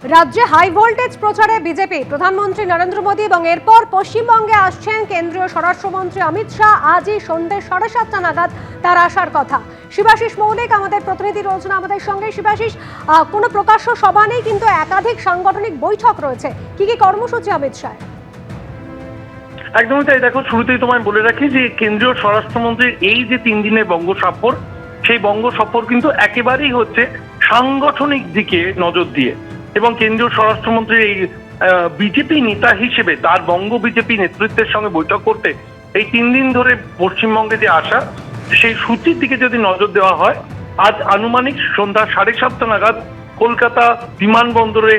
রাজ্যে high voltage প্রচারে BJP, প্রধানমন্ত্রী নরেন্দ্র মোদী এবং এরপর পশ্চিমবঙ্গে আসছেন কেন্দ্রীয় স্বরাষ্ট্রমন্ত্রী অমিত শাহ। আজই সন্ধ্যে 7:30 নাগাদ তার আসার কথা। শিবাশিস মৌলিক আমাদের প্রতিনিধি রয়েছেন আমাদের সঙ্গে। শিবাশিস, কোনো প্রকাশ্য সভা নেই, কিন্তু একাধিক সাংগঠনিক বৈঠক রয়েছে। কি কি কর্মসূচি অমিত শাহ? একদমই তাই। দেখো, শুরুতেই তোমায় বলে রাখি যে কেন্দ্রীয় স্বরাষ্ট্রমন্ত্রীর এই যে 3 দিনের বঙ্গ সফর, সেই বঙ্গ সফর কিন্তু একেবারেই হচ্ছে সাংগঠনিক দিকে নজর দিয়ে, এবং কেন্দ্রীয় স্বরাষ্ট্রমন্ত্রীর এই বিজেপি নেতা হিসেবে তার বঙ্গ বিজেপি নেতৃত্বের সঙ্গে বৈঠক করতে এই 3 দিন ধরে পশ্চিমবঙ্গে যে আসা, সেই সূচির দিকে যদি নজর দেওয়া হয়, আজ আনুমানিক সন্ধ্যা 7:30 নাগাদ কলকাতা বিমানবন্দরে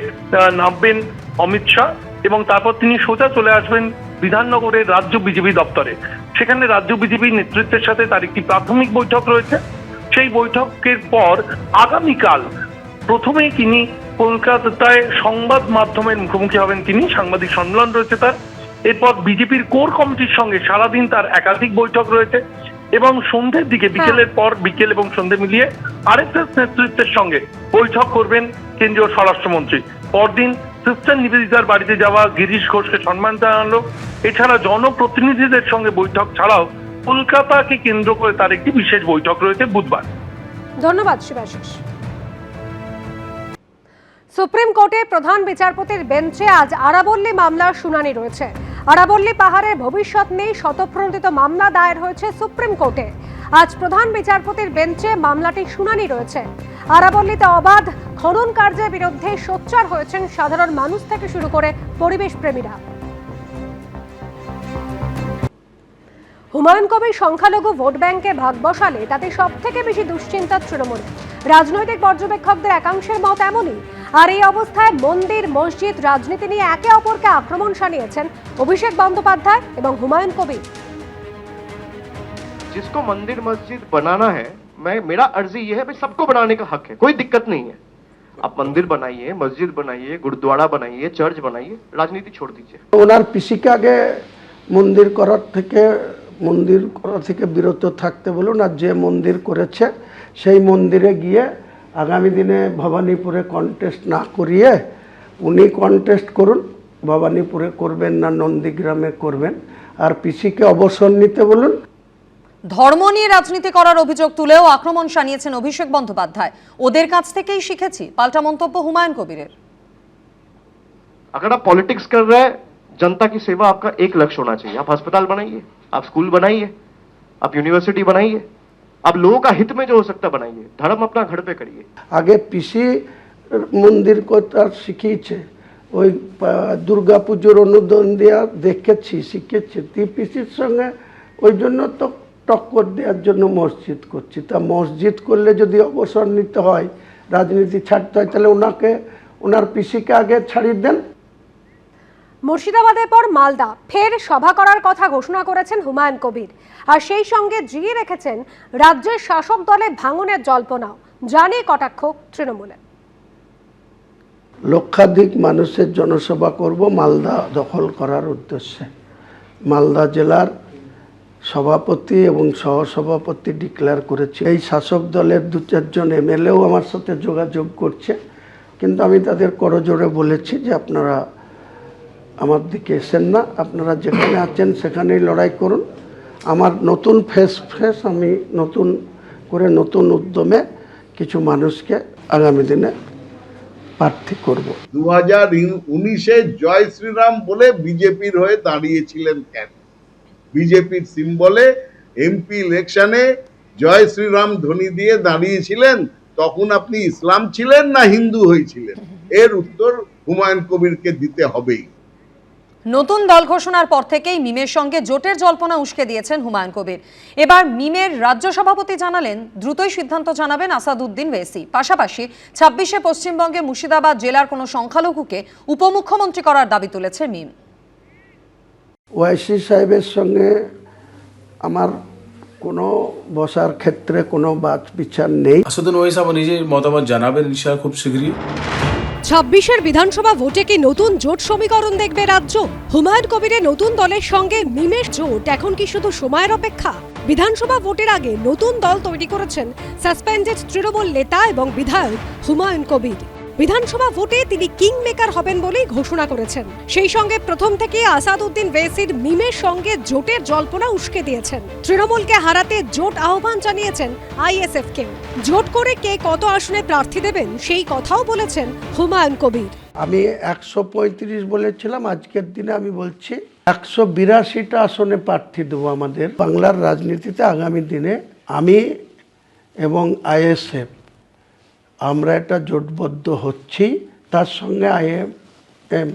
নামবেন অমিত শাহ, এবং তারপর তিনি সোজা চলে আসবেন বিধাননগরের রাজ্য বিজেপি দপ্তরে। সেখানে রাজ্য বিজেপি নেতৃত্বের সাথে তার একটি প্রাথমিক বৈঠক রয়েছে। সেই বৈঠকের পর আগামীকাল প্রথমেই তিনি কলকাতায় সংবাদ মাধ্যমের মুখোমুখি হবেন। তিনি সাংবাদিক সম্মেলন রয়েছে তার। এরপর বিজেপির কোর কমিটির সঙ্গে সারাদিন তার একাধিক বৈঠক রয়েছে, এবং সন্ধ্যের দিকে বিকেলের পর বিকেল এবং সন্ধ্যে মিলিয়ে আরএসএস নেতৃত্বের সঙ্গে বৈঠক করবেন কেন্দ্রীয় স্বরাষ্ট্রমন্ত্রী। পরদিন সিস্টার নিবেদিতার বাড়িতে যাওয়া গিরিশ ঘোষকে সম্মান জানালো। এছাড়া জনপ্রতিনিধিদের সঙ্গে বৈঠক ছাড়াও কলকাতাকে কেন্দ্র করে তার একটি বিশেষ বৈঠক রয়েছে বুধবার। ধন্যবাদ শিবাশিস। সুপ্রিম কোর্টে প্রধান বিচারপতির বেঞ্চে আজ আরাবল্লী মামলার শুনানি রয়েছে। আরাবল্লী পাহাড়ের ভবিষ্যৎ নিয়ে স্বতঃপ্রণোদিত মামলা দায়ের হয়েছে সুপ্রিম কোর্টে। আজ প্রধান বিচারপতির বেঞ্চে মামলাটির শুনানি রয়েছে। আরাবল্লীতে অবাধ খনন কার্যের বিরুদ্ধে সোচ্চার হয়েছেন সাধারণ মানুষ থেকে শুরু করে পরিবেশ প্রেমীরা। হুমায়ুন কবির সংখ্যালঘু ভোট ব্যাংকে ভাগ বসালে তাতে সব থেকে বেশি দুশ্চিন্তা তৃণমূলে। রাজনৈতিক পর্যবেক্ষকদের একাংশের মত এমনই। আর এই অবস্থায় মন্দির মসজিদ রাজনীতি নিয়ে একে অপরকে আক্রমণ শানিয়েছেন অভিষেক বন্দ্যোপাধ্যায় এবং হুমায়ুন কবির। जिसको मंदिर मस्जिद बनाना है, मेरा अर्जी ये है भाई सबको बनाने का हक है, कोई दिक्कत नहीं है। आप मंदिर बनाइए, मस्जिद बनाइए, गुरुद्वारा बनाइए, चर्च बनाइए, राजनीति छोड़ दीजिए। ওনার পিসিকে আগে মন্দির করার থেকে বিরত থাকতে বলুন, আর যে মন্দির করেছে সেই মন্দিরে গিয়ে আগামী দিনে ভবানীপুরে কন্টেস্ট না করিয়ে উনি কন্টেস্ট করুন। ভবানীপুরে করবেন না নন্দীগ্রামে করবেন, আর পিসিকে অবসর নিতে বলুন। ধর্ম নিয়ে রাজনীতি করার অভিযোগ তুলেও আক্রমণ শানিয়েছেন অভিষেক বন্দ্যোপাধ্যায়। ওদের কাছ থেকেই শিখেছি, পাল্টা মন্তব্য হুমায়ুন কবিরের। अगर आप पॉलिटिक्स कर रहे हैं, जनता की सेवा आपका एक लक्ष्य होना चाहिए। आप अस्पताल बनाइए, आप स्कूल बनाइए, आप यूनिवर्सिटी बनाइए, आप लोगों का हित में जो हो सकता बनाइए। धर्म अपना घर पे करिए। আগে পিসি মন্দির তার শিখিয়েছে, ওই দুর্গা পুজোর অনুদান দেওয়া দেখেছি, শিখেছি। পিসির সঙ্গে ওই জন্য তো টক্কর দেওয়ার জন্য মসজিদ করছি। তা মসজিদ করলে যদি অবসর নিতে হয়, রাজনীতি ছাড়তে হয়, তাহলে ওনার পিসিকে আগে ছাড়িয়ে দেন। মুর্শিদাবাদের পর মালদা ফের সভা করার কথা ঘোষণা করেছেন হুমায়ুন কবির, আর সেই সঙ্গে জিয়ে রেখেছেন রাজ্যের শাসক দলে ভাঙনের জল্পনাও। জানিয়ে কটাক্ষ তৃণমূলে। লক্ষাধিক মানুষের জনসভা করব মালদা দখল করার উদ্দেশ্যে। মালদা জেলার সভাপতি এবং সহসভাপতি ডিক্লেয়ার করেছে। এই শাসক দলের 2-4 জন এমএলএও আমার সাথে যোগাযোগ করছে, কিন্তু আমি তাদের করজোড়ে বলেছি যে আপনারা আমার দিকে এসেন না, আপনারা যেখানে আছেন সেখানেই লড়াই করুন। আমার নতুন ফেস আমি নতুন করে নতুন উদ্যমে কিছু মানুষকে আগামী দিনে প্রার্থী করব। 2019-এ জয় শ্রীরাম বলে বিজেপির হয়ে দাঁড়িয়েছিলেন কেন? বিজেপির সিম্বলে এমপি ইলেকশনে জয় শ্রীরাম ধ্বনি দিয়ে দাঁড়িয়েছিলেন, তখন আপনি ইসলাম ছিলেন না হিন্দু হয়েছিলেন? এর উত্তর হুমায়ুন কবিরকে দিতে হবেই। নতুন দল ঘোষণার পর থেকেই মিমের সঙ্গে জোটের জল্পনা উস্কে দিয়েছেন হুমায়ুন কবির। এবার মিমের রাজ্য সভাপতি জানালেন দ্রুতই সিদ্ধান্ত জানাবেন আসাদুদ্দিন ওয়েসি। পাশাপাশি 26-এ পশ্চিমবঙ্গে মুর্শিদাবাদ জেলার কোনো সংখ্যালঘুকে উপমুখ্যমন্ত্রী করার দাবি তুলেছে মিম। ওয়াইসি সাহেবের সঙ্গে আমার কোনো বসার ক্ষেত্রে কোনো বাদ বিচার নেই। আসাদুদ্দিন ওয়াইসি আমার নিজের মতামত জানাবেন ইনশাআল্লাহ খুব শীঘ্রই। 26-এর বিধানসভা ভোটে কি নতুন জোট সমীকরণ দেখবে রাজ্য? হুমায়ুন কবিরের নতুন দলের সঙ্গে মিমের জোট এখন কি শুধু সময়ের অপেক্ষা? বিধানসভা ভোটের আগে নতুন দল তৈরি করেছেন সাসপেন্ডেড তৃণমূল নেতা এবং বিধায়ক হুমায়ুন কবির। বিধানসভা ভোটে তিনি কিং মেকার হবেন বলেই ঘোষণা করেছেন। সেই সঙ্গে প্রথম থেকে আসাদউদ্দিন ওয়েসির মিমের সঙ্গে জোটের জল্পনা উস্কে দিয়েছেন। তৃণমূলকে হারাতে জোট আহ্বান জানিয়েছেন আইএসএফকে। জোট করে কে কত আসনে প্রার্থী দেবেন সেই কথাও বলেছেন হুমায়ুন কবির। আমি 135 বলেছিলাম, আজকের দিনে আমি বলছি 182টা আসনে প্রার্থী দেবো। আমাদের বাংলার রাজনীতিতে আগামী দিনে আমি এবং আইএসএফ আমরা এটা জোটবদ্ধ হচ্ছি, তার সঙ্গে আইএমএম।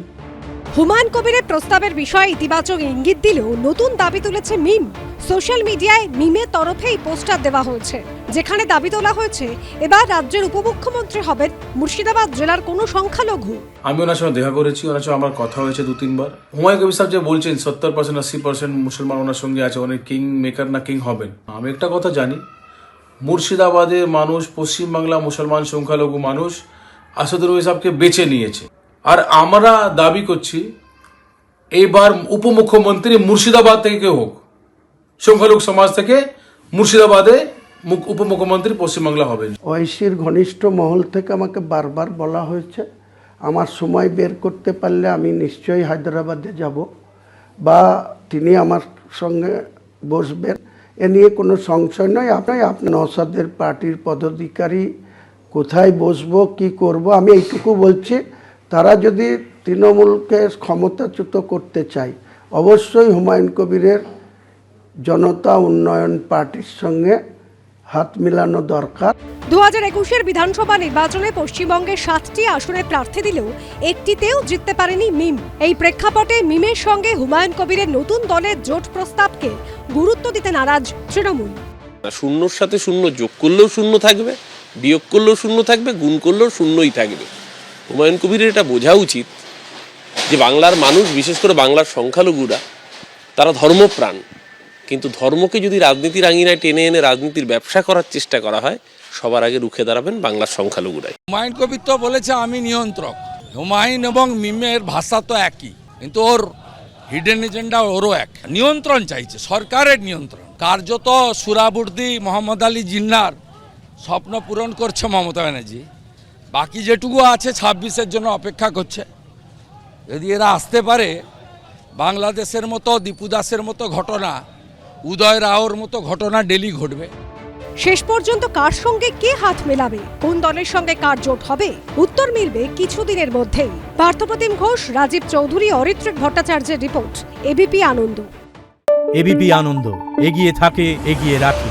হুমায়ুন কবিরের প্রস্তাবের বিষয়ে ইতিবাচক ইঙ্গিত দিলেও নতুন দাবি তুলেছে মিম। সোশ্যাল মিডিয়ায় মিমের তরফেই পোস্টার দেওয়া হয়েছে, যেখানে দাবি তোলা হয়েছে এবার রাজ্যের উপমুখ্যমন্ত্রী হবেন মুর্শিদাবাদ জেলার কোনো সংখ্যালঘু। আমি ওনার সঙ্গে দেখা করেছি, ওনার সঙ্গে আমার কথা হয়েছে 2-3 বার। হুমায়ুন কবির সাহেব যে বলছেন 70% 80% মুসলমান ওনার সঙ্গে আছে, অনেক কিং মেকার না কিং হবেন। আমি একটা কথা জানি, মুর্শিদাবাদের মানুষ, পশ্চিমবাংলা মুসলমান সংখ্যালঘু মানুষ আসাদুর সাহেবকে বেছে নিয়েছে। আর আমরা দাবি করছি এইবার উপমুখ্যমন্ত্রী মুর্শিদাবাদ থেকে কেউ হোক, সংখ্যালঘু সমাজ থেকে মুর্শিদাবাদে উপমুখ্যমন্ত্রী পশ্চিমবাংলা হবে। ওয়াইসির ঘনিষ্ঠ মহল থেকে আমাকে বারবার বলা হয়েছে, আমার সময় বের করতে পারলে আমি নিশ্চয়ই হায়দ্রাবাদে যাব বা তিনি আমার সঙ্গে বসবেন, এ নিয়ে কোনো সংশয় নয়। আপনার নওশাদের পার্টির পদাধিকারী কোথায় বসবো, কি করব, আমি এইটুকু বলছি, তারা যদি তৃণমূলকে ক্ষমতাচ্যুত করতে চায় অবশ্যই হুমায়ুন কবিরের জনতা উন্নয়ন পার্টির সঙ্গে হাত মিলানো দরকার। 2021-এর বিধানসভা নির্বাচনে পশ্চিমবঙ্গের 7টি আসনে প্রার্থী দিলেও একটিতেও জিততে পারেনি মিম। এই প্রেক্ষাপটে মিমের সঙ্গে হুমায়ুন কবিরের নতুন দলের জোট প্রস্তাবকে গুরুত্ব দিতে নারাজ তৃণমূল। শূন্যর সাথে শূন্য যোগ করলেও শূন্য থাকবে, বিয়োগ করলেও শূন্য থাকবে, গুণ করলেও শূন্যই থাকবে। হুমায়ুন কবিরের এটা বোঝা উচিত যে বাংলার মানুষ, বিশেষ করে বাংলার সংখ্যালঘুরা, তারা ধর্মপ্রাণ, কিন্তু ধর্মকে যদি রাজনীতির আঙিনায় টেনে এনে রাজনীতির ব্যবসা করার চেষ্টা করা হয়, সবার আগে রুখে দাঁড়াবেন বাংলার সংখ্যালঘুরাই। হুমায়ুন কবির তো বলেছে আমি নিয়ন্ত্রক। হুমায়ুন এবং মিমের ভাষা তো একই, কিন্তু ওর হিডেন এজেন্ডা ওরও এক। নিয়ন্ত্রণ চাইছে, সরকারের নিয়ন্ত্রণ। কার্যত সুরাবুর্দি, মোহাম্মদ আলী জিন্নার স্বপ্ন পূরণ করছে মমতা ব্যানার্জি। বাকি যেটুকু আছে 26-এর জন্য অপেক্ষা করছে। যদি এরা আসতে পারে, বাংলাদেশের মতো, দীপু দাসের মতো ঘটনা, উদয় রাওর মতো ঘটনা ডেলি ঘটবে। শেষ পর্যন্ত কার সঙ্গে কে হাত মেলাবে, কোন দলের সঙ্গে কার জোট হবে, উত্তর মিলবে কিছুদিনের মধ্যেই। পার্থপ্রতিম ঘোষ, রাজীব চৌধুরী, অরিত্রিক ভট্টাচার্যের রিপোর্ট, এবিপি আনন্দ। এবিপি আনন্দ, এগিয়ে থাকে, এগিয়ে রাখে।